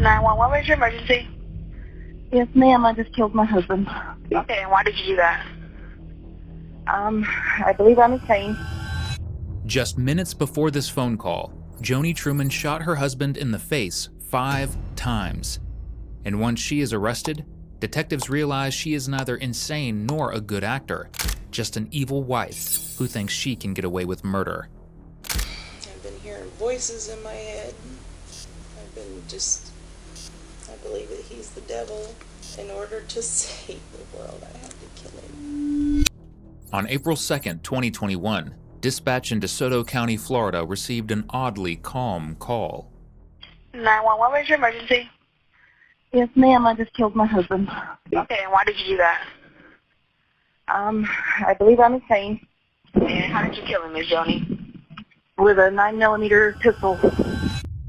911, what is your emergency? Yes, ma'am, I just killed my husband. Okay, and why did you do that? I believe I'm insane. Just minutes before this phone call, Joni Truman shot her husband in the face 5 times. And once she is arrested, detectives realize she is neither insane nor a good actor, just an evil wife who thinks she can get away with murder. I've been hearing voices in my head. I believe that he's the devil. In order to save the world, I have to kill him. On April 2nd, 2021, dispatch in DeSoto County, Florida received an oddly calm call. 911, what is your emergency? Yes, ma'am, I just killed my husband. Okay, and why did you do that? I believe I'm insane. And how did you kill him, Miss Joni? With a 9mm pistol.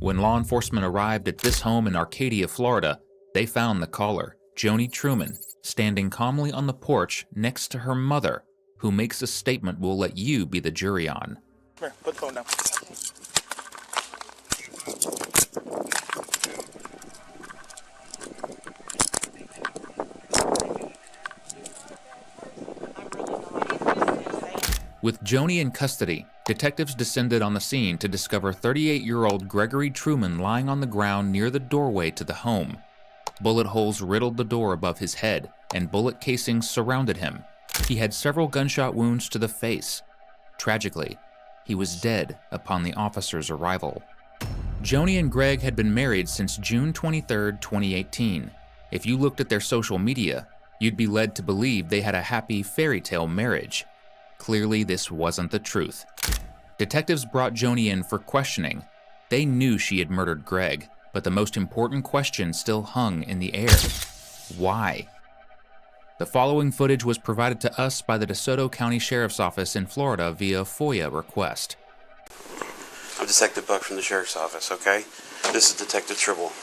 When law enforcement arrived at this home in Arcadia, Florida, they found the caller, Joni Truman, standing calmly on the porch next to her mother, who makes a statement we'll let you be the jury on. Come here, put the phone down. With Joni in custody, detectives descended on the scene to discover 38-year-old Gregory Truman lying on the ground near the doorway to the home. Bullet holes riddled the door above his head, and bullet casings surrounded him. He had several gunshot wounds to the face. Tragically, he was dead upon the officer's arrival. Joni and Greg had been married since June 23, 2018. If you looked at their social media, you'd be led to believe they had a happy fairy tale marriage. Clearly, this wasn't the truth. Detectives brought Joni in for questioning. They knew she had murdered Greg, but the most important question still hung in the air. Why? The following footage was provided to us by the DeSoto County Sheriff's Office in Florida via FOIA request. I'm Detective Buck from the Sheriff's Office, okay? This is Detective Tribble.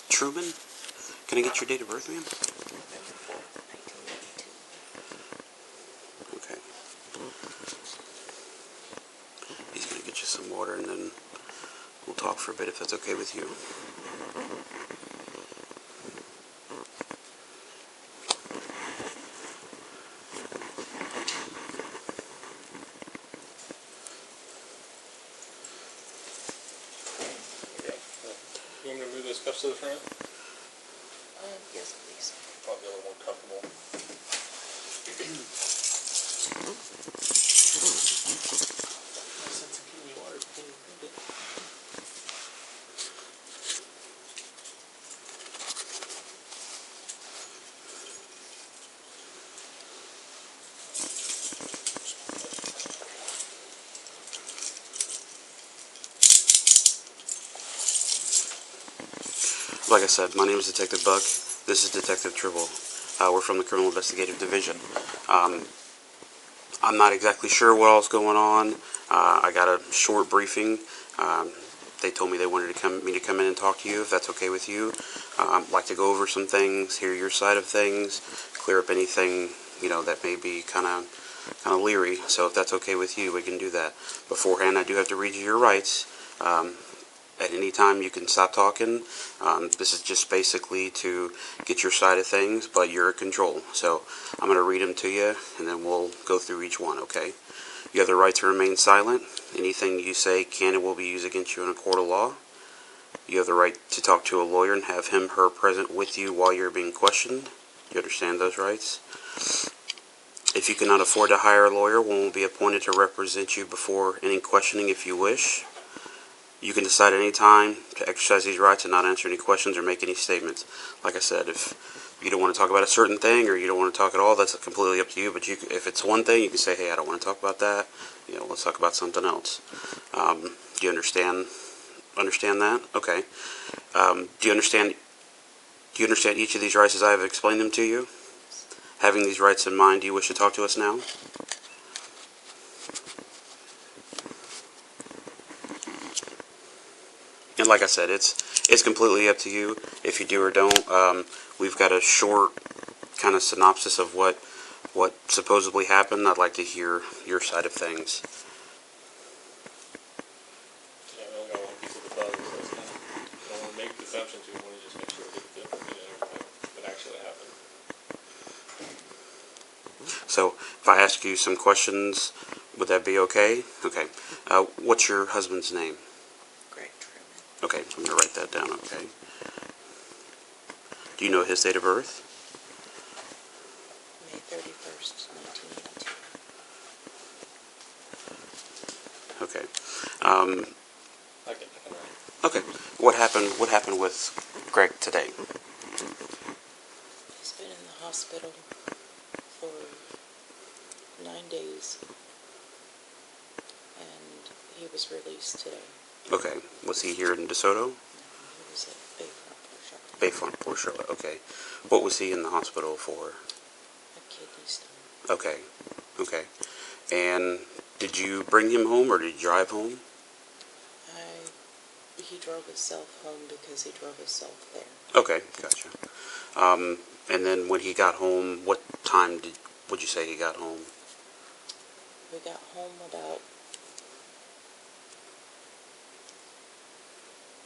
Truman? Can I get your date of birth, ma'am? Okay. He's going to get you some water and then we'll talk for a bit if that's okay with you. You want me to move those cuffs to the front? Yes, please. Probably a little more comfortable. Like I said, my name is Detective Buck. This is Detective Tribble. We're from the Criminal Investigative Division. I'm not exactly sure what all's going on. I got a short briefing. They told me they wanted me to come in and talk to you, if that's okay with you. I'd like to go over some things, hear your side of things, clear up anything, that may be kind of leery. So if that's okay with you, we can do that. Beforehand, I do have to read you your rights. At any time, you can stop talking. This is just basically to get your side of things, but you're in control. So I'm going to read them to you, and then we'll go through each one, okay? You have the right to remain silent. Anything you say can and will be used against you in a court of law. You have the right to talk to a lawyer and have him, her present with you while you're being questioned. You understand those rights? If you cannot afford to hire a lawyer, one will be appointed to represent you before any questioning if you wish. You can decide at any time to exercise these rights and not answer any questions or make any statements. Like I said, if you don't want to talk about a certain thing or you don't want to talk at all, that's completely up to you. But if it's one thing, you can say, hey, I don't want to talk about that. Let's talk about something else. Do you understand that? Okay. Do you understand each of these rights as I have explained them to you? Having these rights in mind, do you wish to talk to us now? And like I said, it's completely up to you if you do or don't. We've got a short kind of synopsis of what supposedly happened? I'd like to hear your side of things. Yeah, we only got one piece of the puzzle, so it's kind of, don't want to make assumptions. We want to just make sure we get everything that actually happened. So, if I ask you some questions, would that be okay? Okay. What's your husband's name? Greg Truman. Okay, I'm going to write that down, okay. Do you know his date of birth? May 31st, 1982. Okay. I can write. Okay. What happened with Greg today? He's been in the hospital for 9 days, and he was released today. Okay. Was he here in DeSoto? He was at Bayfront Port Charlotte. Bayfront, Port Charlotte. Okay. What was he in the hospital for? A kidney stone. Okay. Okay. And did you bring him home or did you drive home? He drove himself home because he drove himself there. Okay, gotcha. And then when he got home, what time would you say he got home? We got home about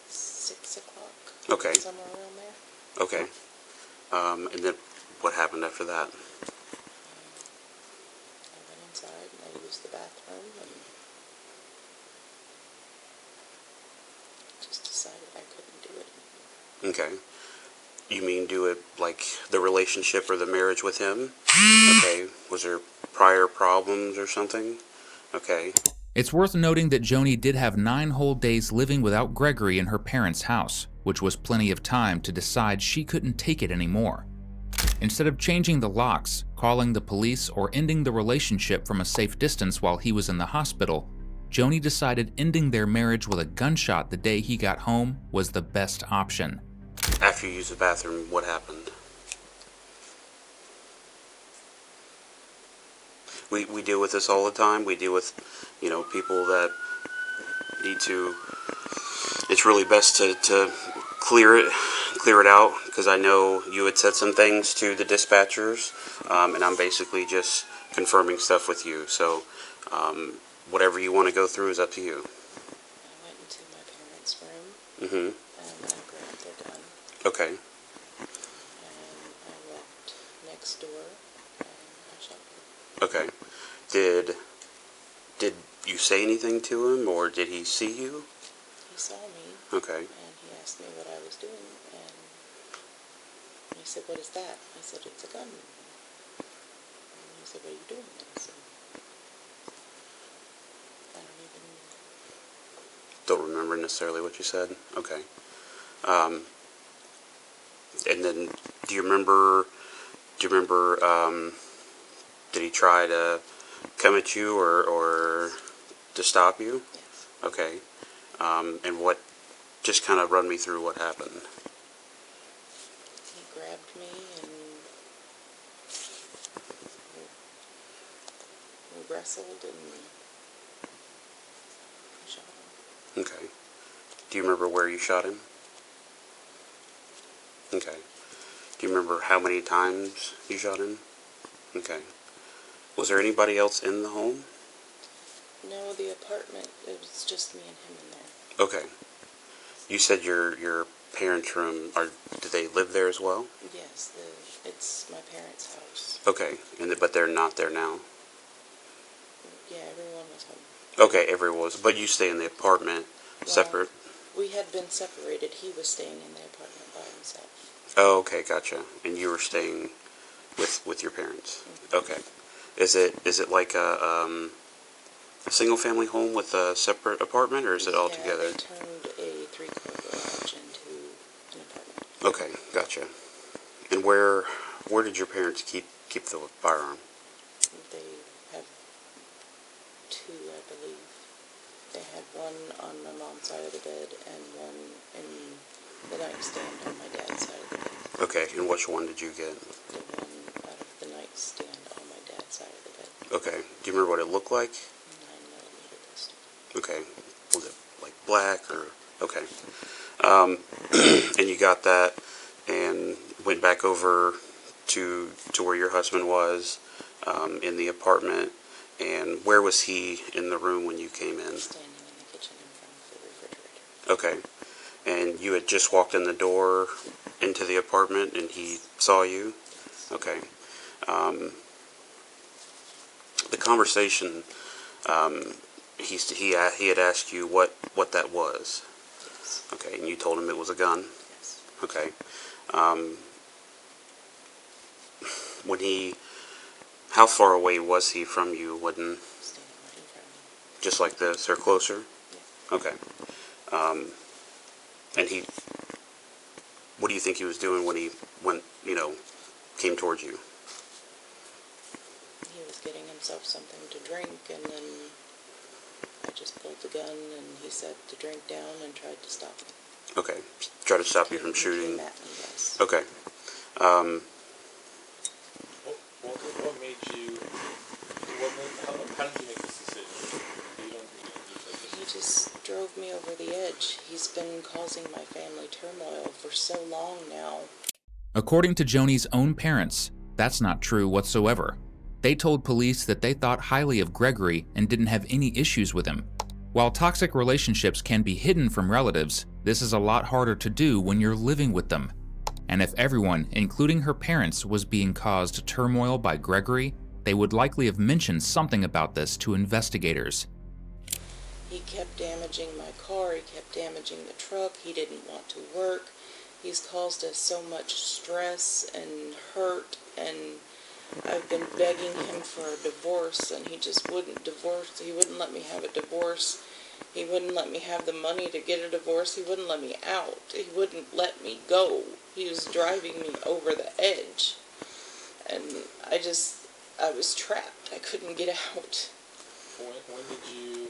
6 o'clock. Okay. Somewhere around there. Okay. And then what happened after that? I went inside and I used the bathroom and just decided I couldn't do it anymore. Okay. You mean do it like the relationship or the marriage with him? Okay. Was there prior problems or something? Okay. It's worth noting that Joni did have 9 whole days living without Gregory in her parents' house, which was plenty of time to decide she couldn't take it anymore. Instead of changing the locks, calling the police, or ending the relationship from a safe distance while he was in the hospital, Joni decided ending their marriage with a gunshot the day he got home was the best option. After you used the bathroom, what happened? We deal with this all the time. We deal with, people that need to. It's really best to clear it out, because I know you had said some things to the dispatchers, and I'm basically just confirming stuff with you. So, whatever you want to go through is up to you. I went into my parents' room Mm-hmm. and I grabbed their gun Okay. and I walked next door and I shot them. Okay. Did you say anything to him, or did he see you? He saw me Okay. and he asked me what I was doing and he said, "What is that?" I said, "It's a gun." And he said, "What are you doing?" I said, "I Don't remember necessarily what you said. Okay. And then, do you remember? Did he try to come at you or to stop you? Yes. Okay. And what? Just kind of run me through what happened. He grabbed me and we wrestled and I shot him. Okay. Do you remember where you shot him? Okay. Do you remember how many times you shot him? Okay. Was there anybody else in the home? No, the apartment, it was just me and him in there. Okay. You said your parents' room. Do they live there as well? Yes, it's my parents' house. Okay. But they're not there now. Yeah, everyone was home. Okay, everyone was. But you stay in the apartment separate. We had been separated. He was staying in the apartment by himself. Oh, okay, gotcha. And you were staying with your parents. Okay. Is it like a single family home with a separate apartment, or is it all together? Yeah, they turned a 3-car garage into an apartment. Okay, gotcha. And where did your parents keep the firearm? They have 2, I believe. They had one on my mom's side of the bed and one in the nightstand on my dad's side of the bed. Okay, and which one did you get? The one out of the nightstand on my dad's side of the bed. Okay. Do you remember what it looked like? 9mm pistol. Okay. Was it like black or? Okay. And you got that and went back over to where your husband was in the apartment, and where was he in the room when you came in? Standing in the kitchen in front of the refrigerator. Okay. And you had just walked in the door into the apartment and he saw you? Yes. Okay. The conversation, he had asked you what that was. Yes. Okay, and you told him it was a gun? Yes. Okay. How far away was he from you when, Standing right in front of me. just like this, or closer? Yeah. Okay. And what do you think he was doing when he came towards you? He was getting himself something to drink, and then I just pulled the gun, and he said to drink down and tried to stop me. Okay. Try to stop you from He shooting? came at me, yes. Okay. What made you? How did you make this decision? You don't He just drove me over the edge. He's been causing my family turmoil for so long now. According to Joni's own parents, that's not true whatsoever. They told police that they thought highly of Gregory and didn't have any issues with him. While toxic relationships can be hidden from relatives, this is a lot harder to do when you're living with them. And if everyone, including her parents, was being caused turmoil by Gregory, they would likely have mentioned something about this to investigators. He kept damaging my car, he kept damaging the truck, he didn't want to work. He's caused us so much stress and hurt, and I've been begging him for a divorce, and he just wouldn't divorce. He wouldn't let me have a divorce. He wouldn't let me have the money to get a divorce. He wouldn't let me out. He wouldn't let me go. He was driving me over the edge. And I was trapped. I couldn't get out. When did you,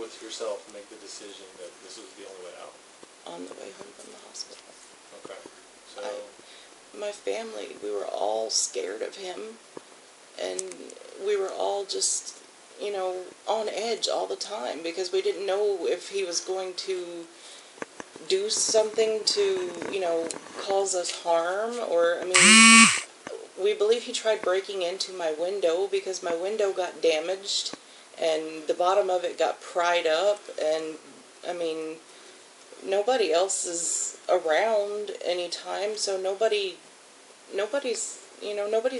with yourself, make the decision that this was the only way out? On the way home from the hospital. Okay. So, My family, we were all scared of him, and we were all just, on edge all the time because we didn't know if he was going to do something to, cause us harm, or, we believe he tried breaking into my window because my window got damaged and the bottom of it got pried up, and, nobody else is around anytime, so nobody's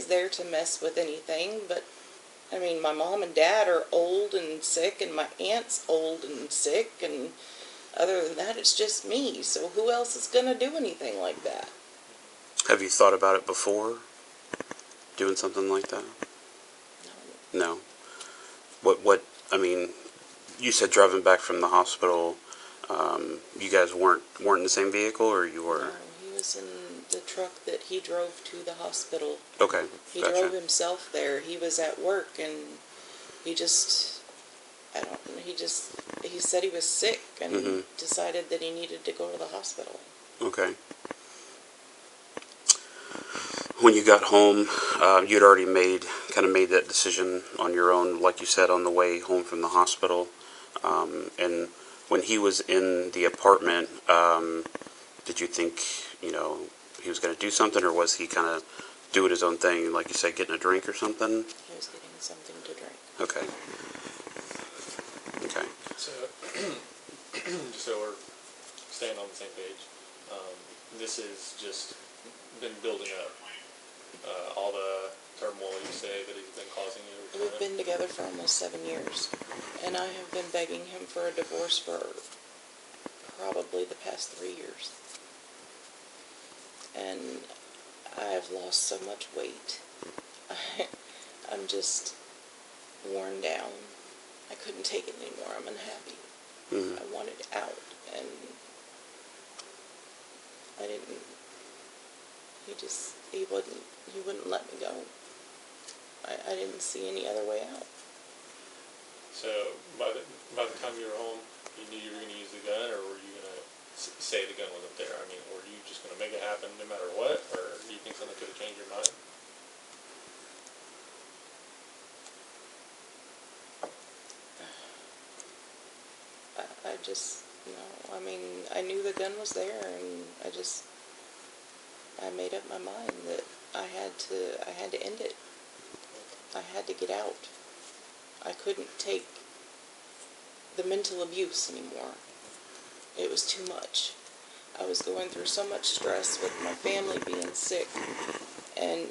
there to mess with anything. But my mom and dad are old and sick, and my aunt's old and sick, and other than that, it's just me. So who else is gonna do anything like that? Have you thought about it before? Doing something like that? No. You said driving back from the hospital, you guys weren't in the same vehicle, or you were? No, he was in the truck that he drove to the hospital. Okay, He gotcha. drove himself there. He was at work, and he said he was sick and decided that he needed to go to the hospital. Okay. When you got home, you'd already made that decision on your own, like you said, on the way home from the hospital. And when he was in the apartment, did you think, he was going to do something, or was he kind of doing his own thing, like you said, getting a drink or something? He was getting something to drink. Okay. Okay. So, just so we're staying on the same page, this has just been building up. All the turmoil you say that he's been causing you. We've been together for almost 7 years, and I have been begging him for a divorce for probably the past 3 years. And I've lost so much weight. I'm just worn down. I couldn't take it anymore. I'm unhappy. I wanted out, and I didn't. He wouldn't let me go. I didn't see any other way out. So, by the time you were home, you knew you were going to use the gun, or were you going to say the gun wasn't there? Were you just going to make it happen no matter what, or do you think something could have changed your mind? I just, I knew the gun was there, and I made up my mind that I had to end it. I had to get out. I couldn't take the mental abuse anymore. It was too much. I was going through so much stress with my family being sick and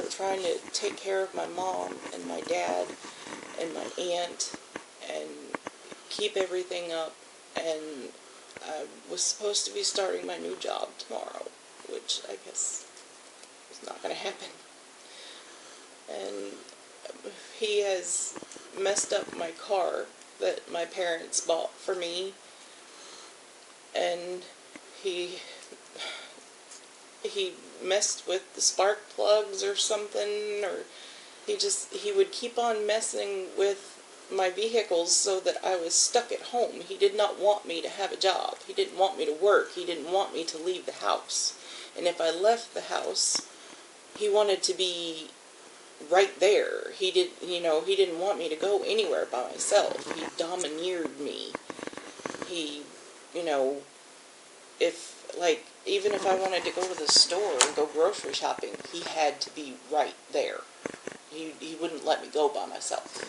trying to take care of my mom and my dad and my aunt and keep everything up. And I was supposed to be starting my new job tomorrow, which I guess is not going to happen. And he has messed up my car that my parents bought for me, and he messed with the spark plugs or something, or he would keep on messing with my vehicles so that I was stuck at home. He did not want me to have a job. He didn't want me to work. He didn't want me to leave the house. And if I left the house, he wanted to be right there. He didn't want me to go anywhere by myself. He domineered me. He, even if I wanted to go to the store and go grocery shopping, he had to be right there. He wouldn't let me go by myself.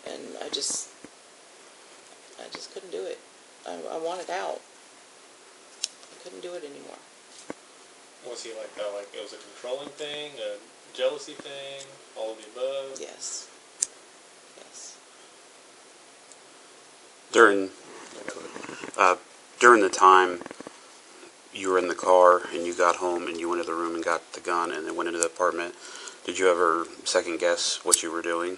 And I just couldn't do it. I wanted out. I couldn't do it anymore. Was he like that? Like it was a controlling thing, a jealousy thing, all of the above? Yes. Yes. During the time you were in the car and you got home and you went to the room and got the gun and then went into the apartment, did you ever second guess what you were doing?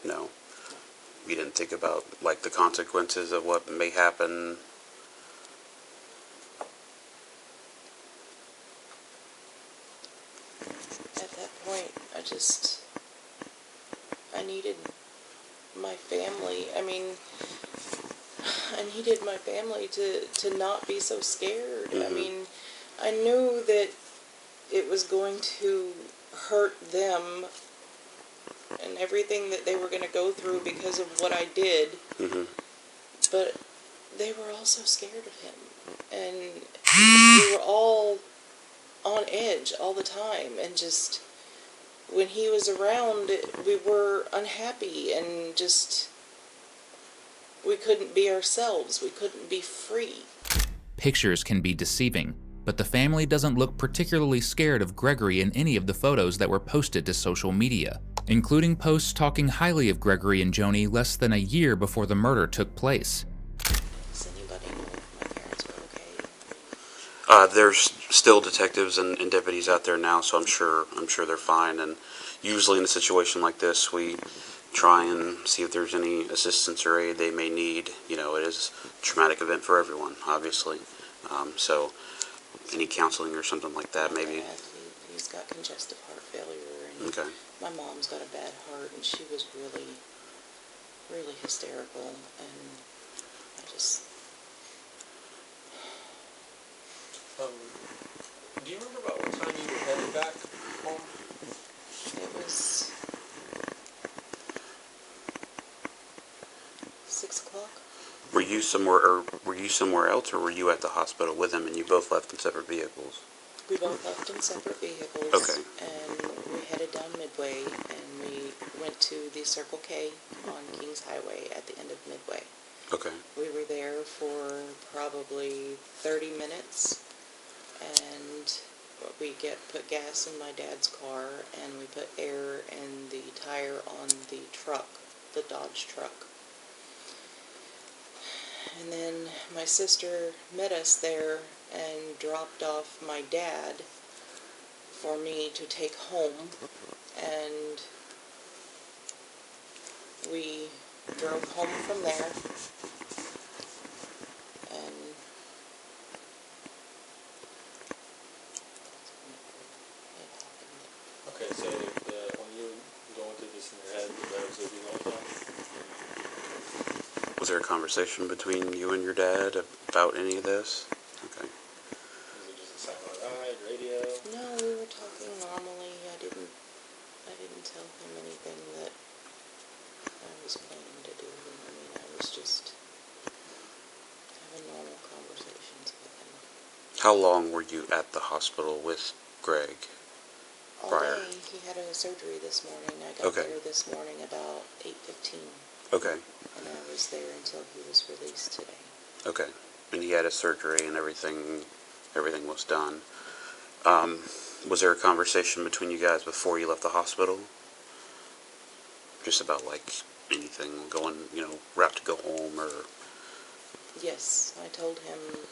No. You didn't think about like the consequences of what may happen? At that point, I needed my family. I needed my family to not be so scared. Mm-hmm. I knew that it was going to hurt them and everything that they were going to go through because of what I did. Mm-hmm. But they were all so scared of him. And we were all on edge all the time. And just, when he was around, we were unhappy and just, we couldn't be ourselves. We couldn't be free. Pictures can be deceiving, but the family doesn't look particularly scared of Gregory in any of the photos that were posted to social media, including posts talking highly of Gregory and Joni less than a year before the murder took place. Does anybody know if my parents were okay? There's still detectives and deputies out there now, so I'm sure they're fine. And usually in a situation like this, we try and see if there's any assistance or aid they may need. It is a traumatic event for everyone, obviously. So any counseling or something like that, maybe. Yeah, he's got congestive heart failure, and Okay. my mom's got a bad heart, and she was really, really hysterical, and I just... Do you remember about what time you were headed back home? It was 6 o'clock. Were you somewhere else, or were you at the hospital with him and you both left in separate vehicles? We both left in separate vehicles. Okay. And we headed down Midway, and we went to the Circle K on Kings Highway at the end of Midway. Okay. We were there for probably 30 minutes, and we put gas in my dad's car, and we put air in the tire on the truck, the Dodge truck. And then my sister met us there and dropped off my dad for me to take home, and we drove home from there. And Okay, so when you were going through this in your head, that was with you the whole time? Was there a conversation between you and your dad about any of this? Okay. Was it just a silent ride, radio? no, we were talking normally. I didn't tell him anything that I was planning to do. I was just having normal conversations with him. How long were you at the hospital with Greg? All Prior. day. He had a surgery this morning. I got Okay. there this morning about 8:15, Okay. and I was there until he was released today. Okay. And he had a surgery and everything was done. Was there a conversation between you guys before you left the hospital? Just about like anything going, we're out to go home or... Yes, I told him,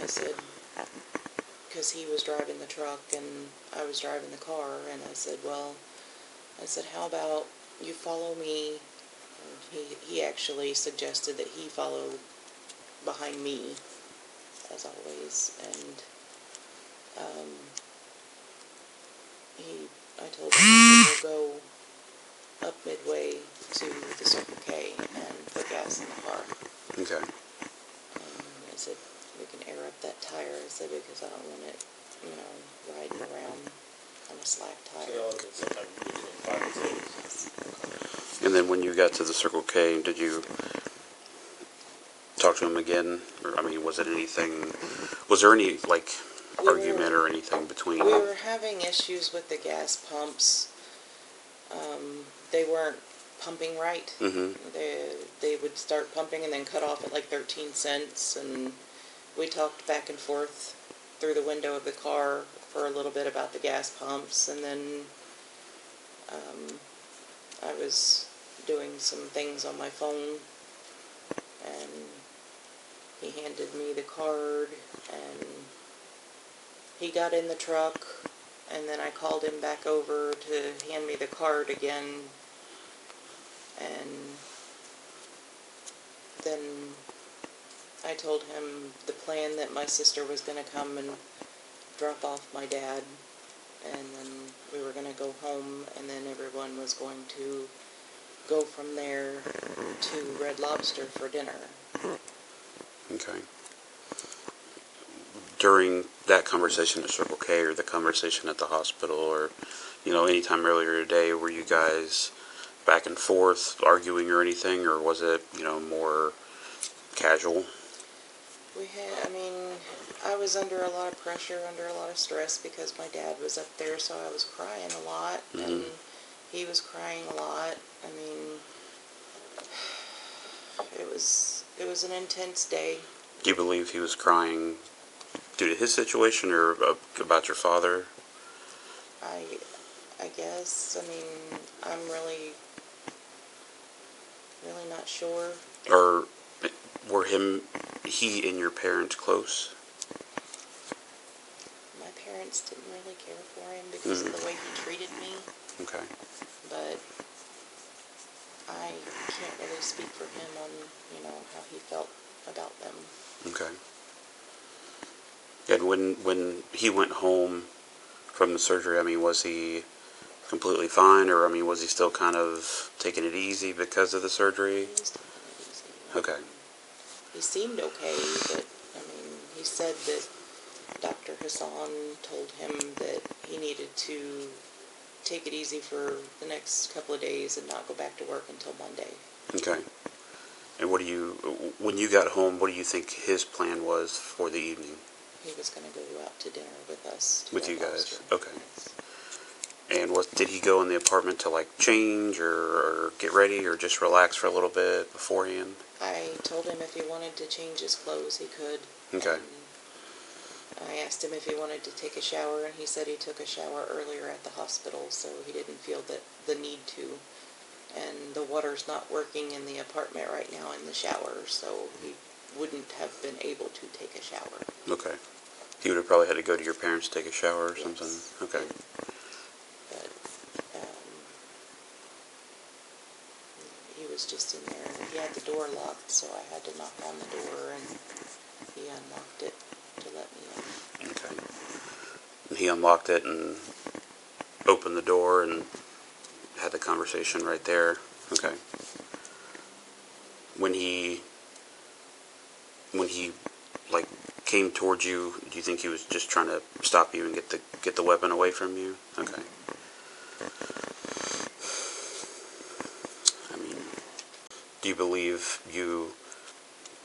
I said, because he was driving the truck and I was driving the car, and I said, how about you follow me? And he actually suggested that he follow behind me, as always, and I told him that we'll go up midway to the Circle K and put gas in the car. Okay. And I said, we can air up that tire, I said, because I don't want it, riding around on a slack tire. So sometime between 5 and 6. And then when you got to the Circle K, did you talk to him again? Or, was there any, argument or anything between... We were having issues with the gas pumps. They weren't pumping right. Mm-hmm. They would start pumping and then cut off at like 13 cents, and we talked back and forth through the window of the car for a little bit about the gas pumps, and then I was doing some things on my phone, and he handed me the card, and he got in the truck, and then I called him back over to hand me the card again, and then I told him the plan that my sister was going to come and drop off my dad, and then we were going to go home, and then everyone was going to go from there to Red Lobster for dinner. Okay. During that conversation at Circle K or the conversation at the hospital or, any time earlier today, were you guys back and forth arguing or anything, or was it, more casual? I was under a lot of pressure, under a lot of stress because my dad was up there, so I was crying a lot, Mm-hmm. and he was crying a lot. It was an intense day. Do you believe he was crying due to his situation or about your father? I guess, I'm really not sure. Or were he and your parents close? My parents didn't really care for him because of the way he treated me, Okay. but I can't really speak for him on, how he felt about them. Okay. And when he went home from the surgery, was he completely fine, or was he still kind of taking it easy because of the surgery? He was taking it easy. Okay. He seemed okay, but, he said that Dr. Hassan told him that he needed to take it easy for the next couple of days and not go back to work until Monday. Okay. And when you got home, what do you think his plan was for the evening? He was going to go out to dinner with us. With you guys? Okay. And did he go in the apartment to change or get ready or just relax for a little bit beforehand? I told him if he wanted to change his clothes, he could. Okay. And I asked him if he wanted to take a shower, and he said he took a shower earlier at the hospital, so he didn't feel the need to. And the water's not working in the apartment right now in the shower, so he wouldn't have been able to take a shower. Okay. He would have probably had to go to your parents to take a shower or something? Yes. Okay. But he was just in there, and he had the door locked, so I had to knock on the door, and he unlocked it to let me in. Okay. And he unlocked it and opened the door and had the conversation right there. Okay. When he came towards you, do you think he was just trying to stop you and get the weapon away from you? Okay. Do you believe you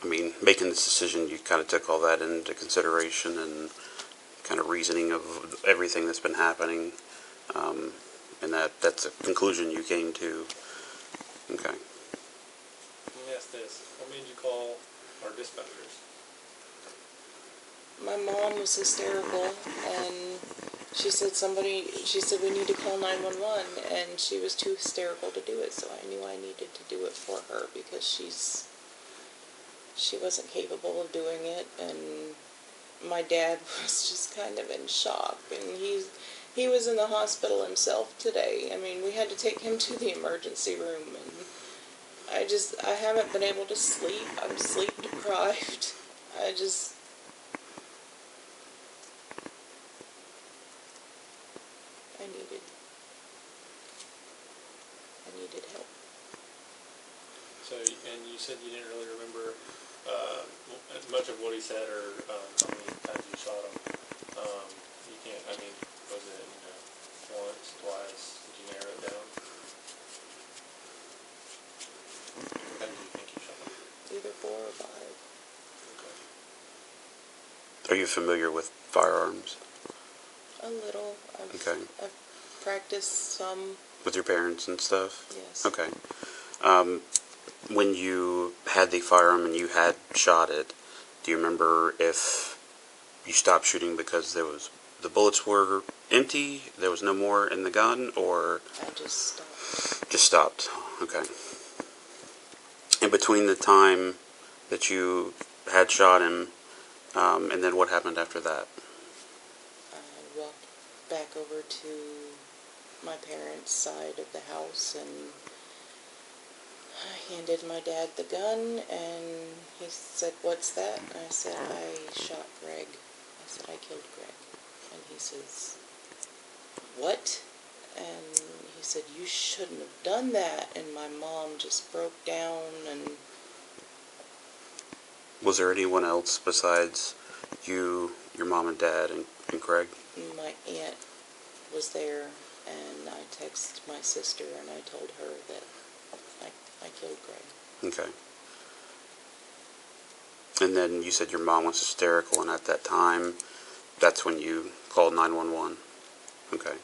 I mean, making this decision, you kind of took all that into consideration and kind of reasoning of everything that's been happening, and that's a conclusion you came to. Okay. Let me ask this. What made you call our dispatchers? My mom was hysterical, and she said we need to call 911, and she was too hysterical to do it, so I knew I needed to do it for her, because she wasn't capable of doing it, and my dad was just kind of in shock, and he was in the hospital himself today. I mean, we had to take him to the emergency room, and I haven't been able to sleep. I'm sleep deprived. I needed help. So, and you said you didn't really remember much of what he said, or how many times you shot him. You can't. I mean, was it once, twice? Did you narrow it down? How many do you think you shot him? Either 4 or 5. Okay. Are you familiar with firearms? A little. Okay. I've practiced some. With your parents and stuff? Yes. Okay. When you had the firearm and you had shot it, do you remember if you stopped shooting because the bullets were empty, there was no more in the gun, or I just stopped. just stopped? Okay. In between the time that you had shot him, and then what happened after that? I walked back over to my parents' side of the house, and I handed my dad the gun, and he said, "What's that?" And I said, "I shot Greg." I said, "I killed Greg." And he says, "What?" And he said, "You shouldn't have done that." And my mom just broke down. And Was there anyone else besides you, your mom and dad, and Greg? my aunt was there, and I texted my sister, and I told her that I killed Greg. Okay. And then you said your mom was hysterical, and at that time, that's when you called 911. Okay.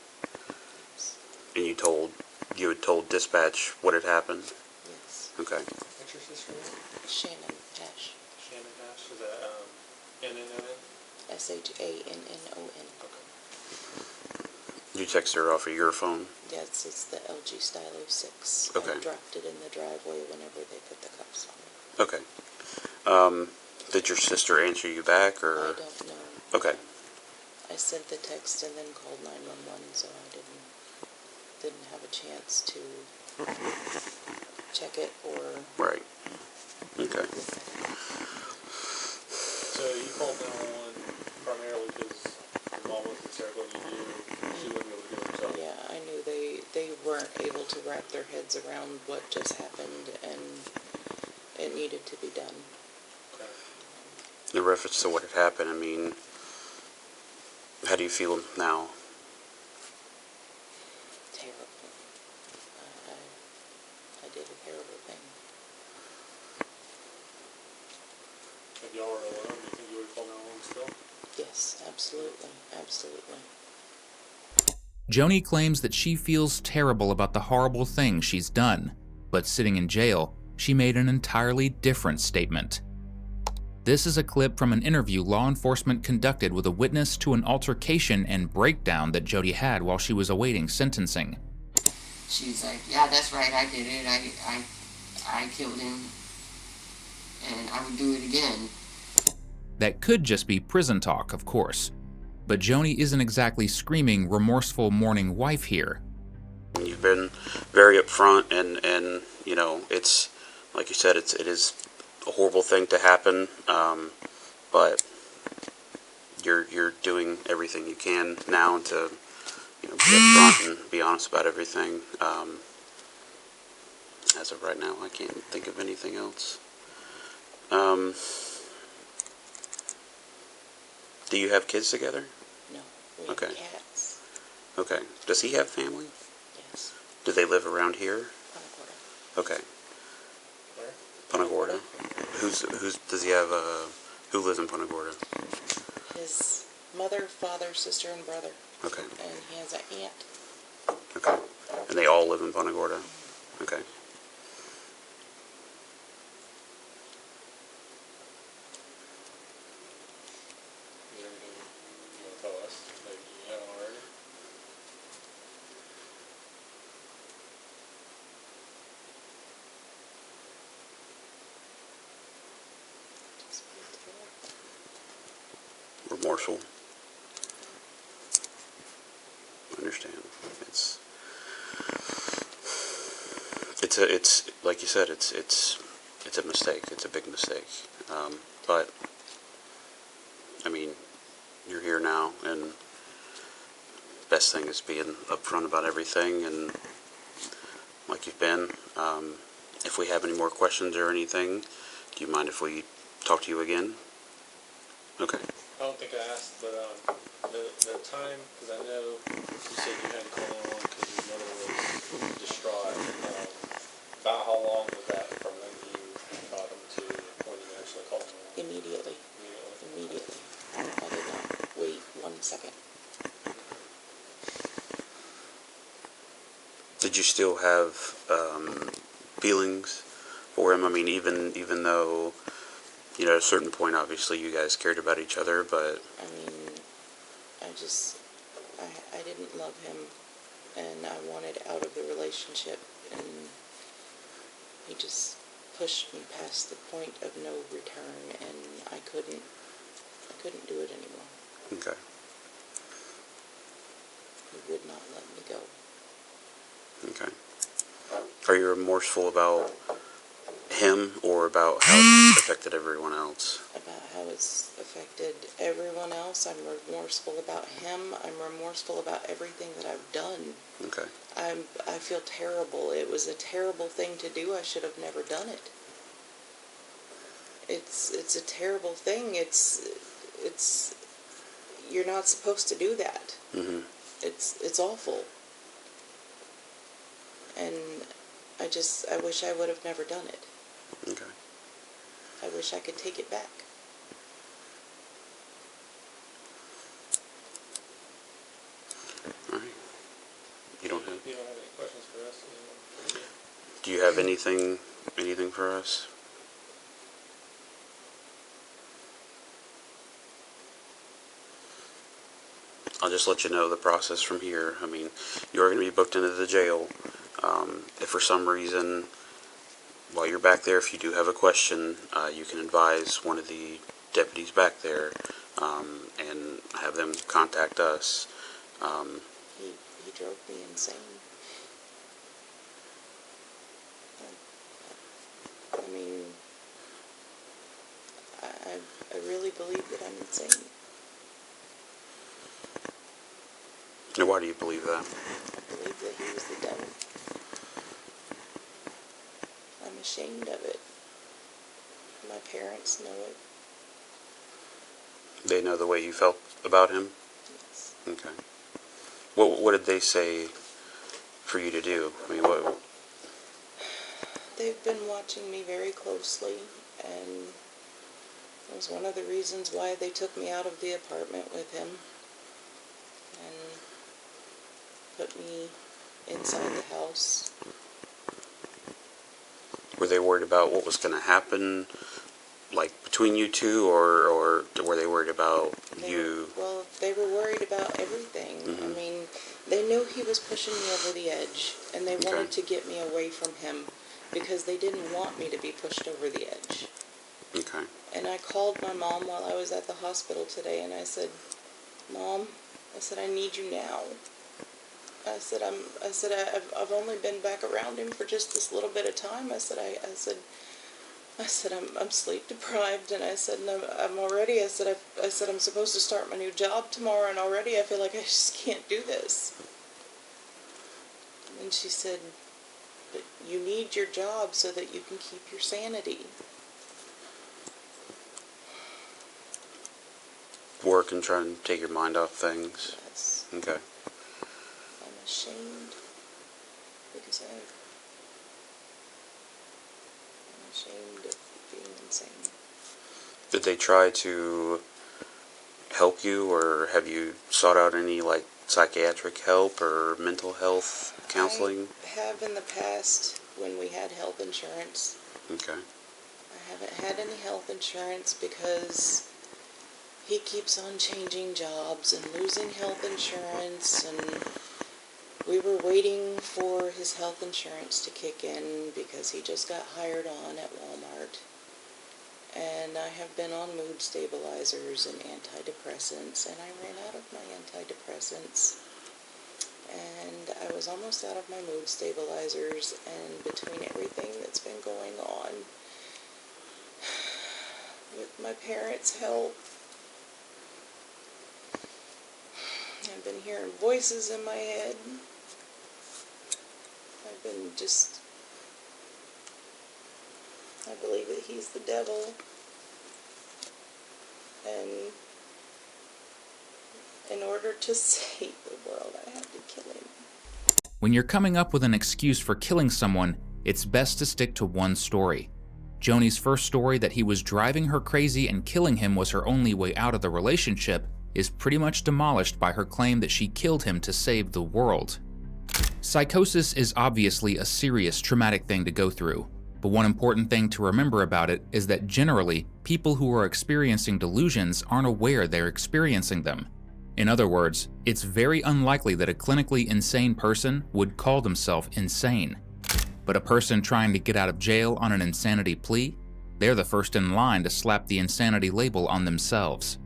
And you had told dispatch what had happened? Yes. Okay. What's your sister's name? Shannon Ash. Shannon Ash. Is that N-N-O-N? SHANNON. You text her off of your phone? Yes, it's the LG Stylo 6. Okay. I dropped it in the driveway whenever they put the cuffs on it. Okay. Did your sister answer you back, or? I don't know. Okay. I sent the text and then called 911, so I didn't have a chance to check it or... Right. Okay. So you called 911 primarily because your mom was hysterical and you knew she wouldn't be able to do it herself? Yeah, I knew they weren't able to wrap their heads around what just happened, and it needed to be done. Okay. In reference to what had happened, I mean, how do you feel now? Terrible. I did a terrible thing. If y'all were alone, do you think you would have called 911 still? Yes, absolutely, absolutely. Joni claims that she feels terrible about the horrible things she's done, but sitting in jail, she made an entirely different statement. This is a clip from an interview law enforcement conducted with a witness to an altercation and breakdown that Jodi had while she was awaiting sentencing. She's like, "Yeah, that's right, I did it. I killed him, and I would do it again." That could just be prison talk, of course. But Joni isn't exactly screaming remorseful mourning wife here. You've been very upfront, and you know, it's like you said, it is a horrible thing to happen, but you're doing everything you can now to, you know, be upfront and be honest about everything. As of right now, I can't think of anything else. Do you have kids together? No, we have Okay. cats. Okay. Does he have family? Yes. Do they live around here? Punta Gorda. Okay. Where? Punta Gorda. Who's does he have? Who lives in Punta Gorda? His mother, father, sister, and brother. Okay. And he has an aunt. Okay. And they all live in Punta Gorda? Okay. Is there anything you want to tell us that you haven't already? Remorseful. I understand. It's like you said, it's a mistake. It's a big mistake. But I mean, you're here now, and best thing is being upfront about everything, and like you've been. If we have any more questions or anything, do you mind if we talk to you again? Okay. I don't think I asked, but the time, because I know you said you had to call on because your mother was distraught. About how long was that from when you got him to when you actually called him? Immediately. Immediately. I did not wait 1 second. Did you still have feelings for him? I mean, even though, you know, at a certain point, obviously, you guys cared about each other, but... I mean, I didn't love him, and I wanted out of the relationship, and he just pushed me past the point of no return, and I couldn't do it anymore. Okay. He would not let me go. Okay. Are you remorseful about him or about how it's affected everyone else? About how it's affected everyone else. I'm remorseful about him. I'm remorseful about everything that I've done. Okay. I feel terrible. It was a terrible thing to do. I should have never done it. It's a terrible thing. It's you're not supposed to do that. Mm-hmm. It's awful. And I wish I would have never done it. Okay. I wish I could take it back. All right. You don't have any questions for us? Do you have anything for us? I'll just let you know the process from here. I mean, you're going to be booked into the jail. If for some reason, while you're back there, if you do have a question, you can advise one of the deputies back there and have them contact us. He drove me insane. I mean, I really believe that I'm insane. Now, why do you believe that? I believe that he was the devil. I'm ashamed of it. My parents know it. They know the way you felt about him? Yes. Okay. What did they say for you to do? I mean, what? They've been watching me very closely, and it was one of the reasons why they took me out of the apartment with him and put me inside the house. Were they worried about what was going to happen, like, between you two, or were they worried about you? Well, they were worried about everything. Mm-hmm. I mean, they knew he was pushing me over the edge, and they wanted to get me away from him because they didn't want me to be pushed over the edge. Okay. And I called my mom while I was at the hospital today, and I said, Mom, I said, I need you now. I said, I've only been back around him for just this little bit of time. I said, I'm sleep deprived, and I said, I'm already, I said, I'm supposed to start my new job tomorrow, and already I feel like I just can't do this. And she said, but you need your job so that you can keep your sanity. Work and try and take your mind off things? Yes. Okay. I'm ashamed because I'm ashamed of being insane. Did they try to help you, or have you sought out any, like, psychiatric help or mental health counseling? I have in the past when we had health insurance. Okay. I haven't had any health insurance because he keeps on changing jobs and losing health insurance, and we were waiting for his health insurance to kick in because he just got hired on at Walmart. And I have been on mood stabilizers and antidepressants, and I ran out of my antidepressants. And I was almost out of my mood stabilizers, and between everything that's been going on with my parents' health, I've been hearing voices in my head. I've been just, I believe that he's the devil, and in order to save the world, I had to kill him. When you're coming up with an excuse for killing someone, it's best to stick to one story. Joni's first story that he was driving her crazy and killing him was her only way out of the relationship is pretty much demolished by her claim that she killed him to save the world. Psychosis is obviously a serious, traumatic thing to go through, but one important thing to remember about it is that generally, people who are experiencing delusions aren't aware they're experiencing them. In other words, it's very unlikely that a clinically insane person would call themselves insane. But a person trying to get out of jail on an insanity plea, they're the first in line to slap the insanity label on themselves.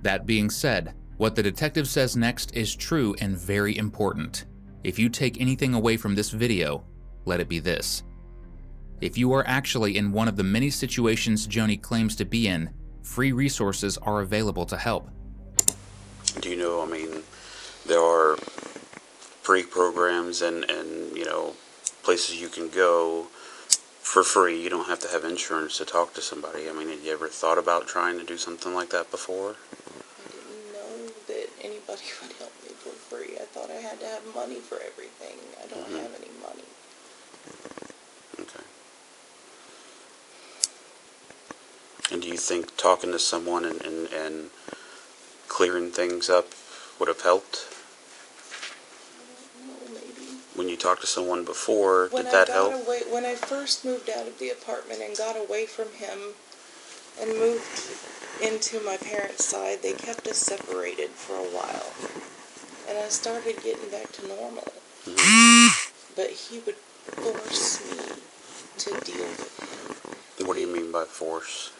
That being said, what the detective says next is true and very important. If you take anything away from this video, let it be this. If you are actually in one of the many situations Joni claims to be in, free resources are available to help. Do you know, I mean, there are free programs and you know, places you can go for free. You don't have to have insurance to talk to somebody. I mean, have you ever thought about trying to do something like that before? I didn't know that anybody would help me for free. I thought I had to have money for everything. I don't have any money. Okay. And do you think talking to someone and clearing things up would have helped? I don't know, maybe. When you talked to someone before, did that help? When I first moved out of the apartment and got away from him and moved into my parents' side, they kept us separated for a while. And I started getting back to normal. But he would force me to deal with him. What do you mean by force?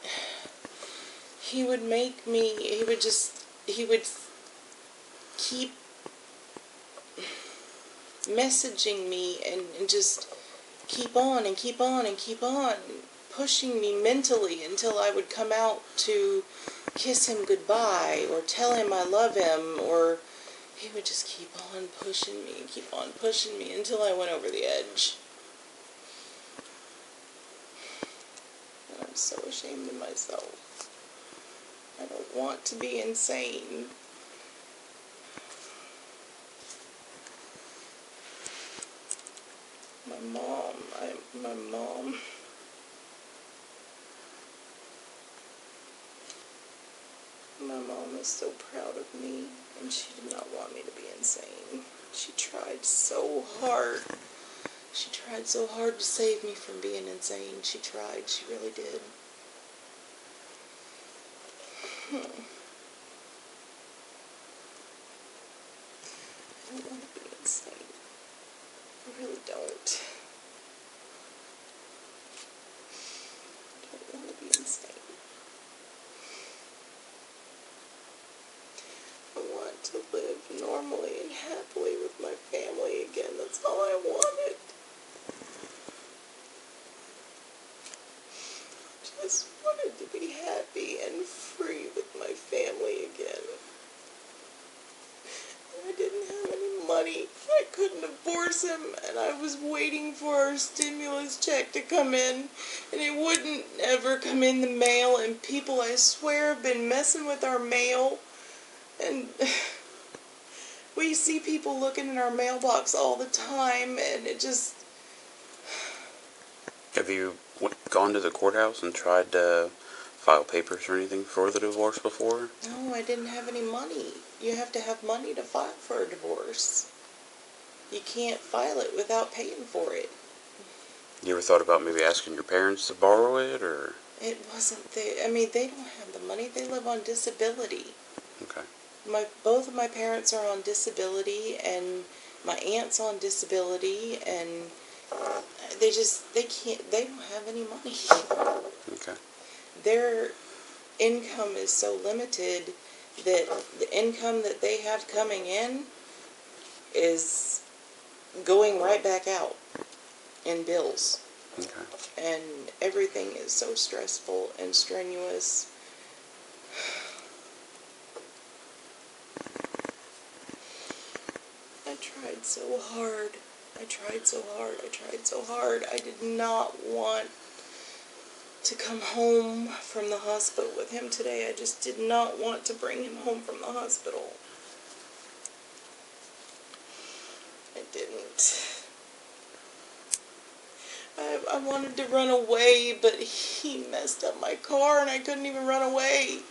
He would make me, he would keep messaging me and just keep on and keep on and keep on, pushing me mentally until I would come out to kiss him goodbye or tell him I love him, or he would just keep on pushing me until I went over the edge. And I'm so ashamed of myself. I don't want to be insane. My mom is so proud of me, and she did not want me to be insane. She tried so hard. She tried so hard to save me from being insane. She really did. I don't want to be insane. I really don't. I don't want to be insane. I want to live normally and happily with my family again. That's all I wanted. Just wanted to be happy and free with my family again. And I didn't have any money. I couldn't divorce him, and I was waiting for our stimulus check to come in, and it wouldn't ever come in the mail, and people, I swear, have been messing with our mail, and we see people looking in our mailbox all the time, and it just... Have you gone to the courthouse and tried to file papers or anything for the divorce before? No, I didn't have any money. You have to have money to file for a divorce. You can't file it without paying for it. You ever thought about maybe asking your parents to borrow it, or? It wasn't they don't have the money. They live on disability. Okay. Both of my parents are on disability, and my aunt's on disability, and they don't have any money. Okay. Their income is so limited that the income that they have coming in is going right back out in bills. Okay. And everything is so stressful and strenuous. I tried so hard. I did not want to come home from the hospital with him today. I just did not want to bring him home from the hospital. I didn't. I wanted to run away, but he messed up my car and I couldn't even run away.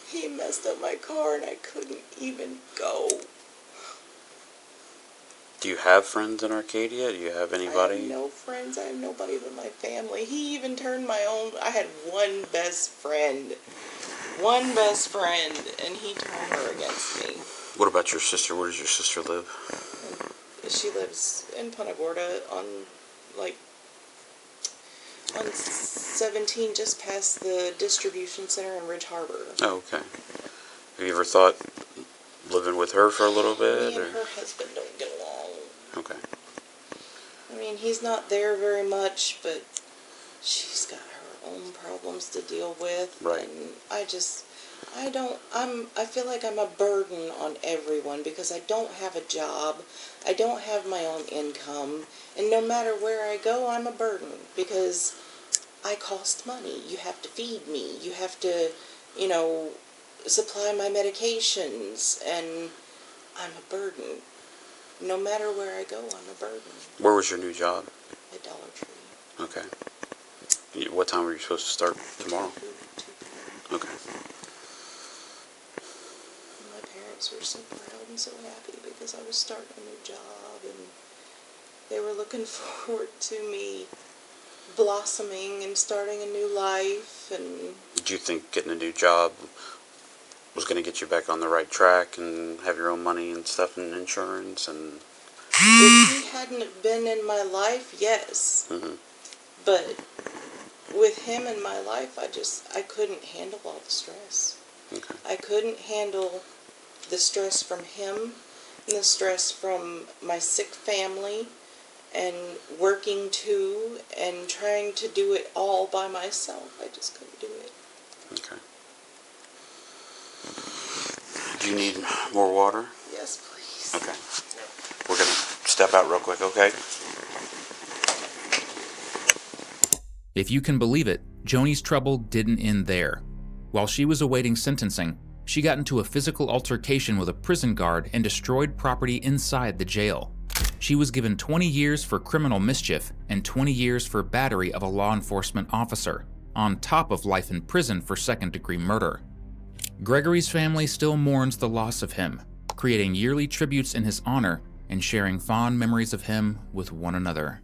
He messed up my car and I couldn't even go. Do you have friends in Arcadia? Do you have anybody? I have no friends. I have nobody but my family. He even turned my own. I had one best friend, and he turned her against me. What about your sister? Where does your sister live? And she lives in Punta Gorda on 17, just past the distribution center in Ridge Harbor. Oh, okay. Have you ever thought living with her for a little bit? Me and her husband don't get along. Okay. I mean, he's not there very much, but she's got her own problems to deal with. Right. And I feel like I'm a burden on everyone because I don't have a job. I don't have my own income. And no matter where I go, I'm a burden because I cost money. You have to feed me. You have to, supply my medications. And I'm a burden. No matter where I go, I'm a burden. Where was your new job? At Dollar Tree. Okay. What time were you supposed to start tomorrow? 2 p.m. Okay. My parents were so proud and so happy because I was starting a new job, and they were looking forward to me blossoming and starting a new life. And Did you think getting a new job was going to get you back on the right track and have your own money and stuff and insurance? And if he hadn't have been in my life, yes. Mm-hmm. But with him in my life, I couldn't handle all the stress. Okay. I couldn't handle the stress from him and the stress from my sick family and working too and trying to do it all by myself. I just couldn't do it. Okay. Do you need more water? Yes, please. Okay. We're going to step out real quick, okay? If you can believe it, Joni's trouble didn't end there. While she was awaiting sentencing, she got into a physical altercation with a prison guard and destroyed property inside the jail. She was given 20 years for criminal mischief and 20 years for battery of a law enforcement officer, on top of life in prison for second-degree murder. Gregory's family still mourns the loss of him, creating yearly tributes in his honor and sharing fond memories of him with one another.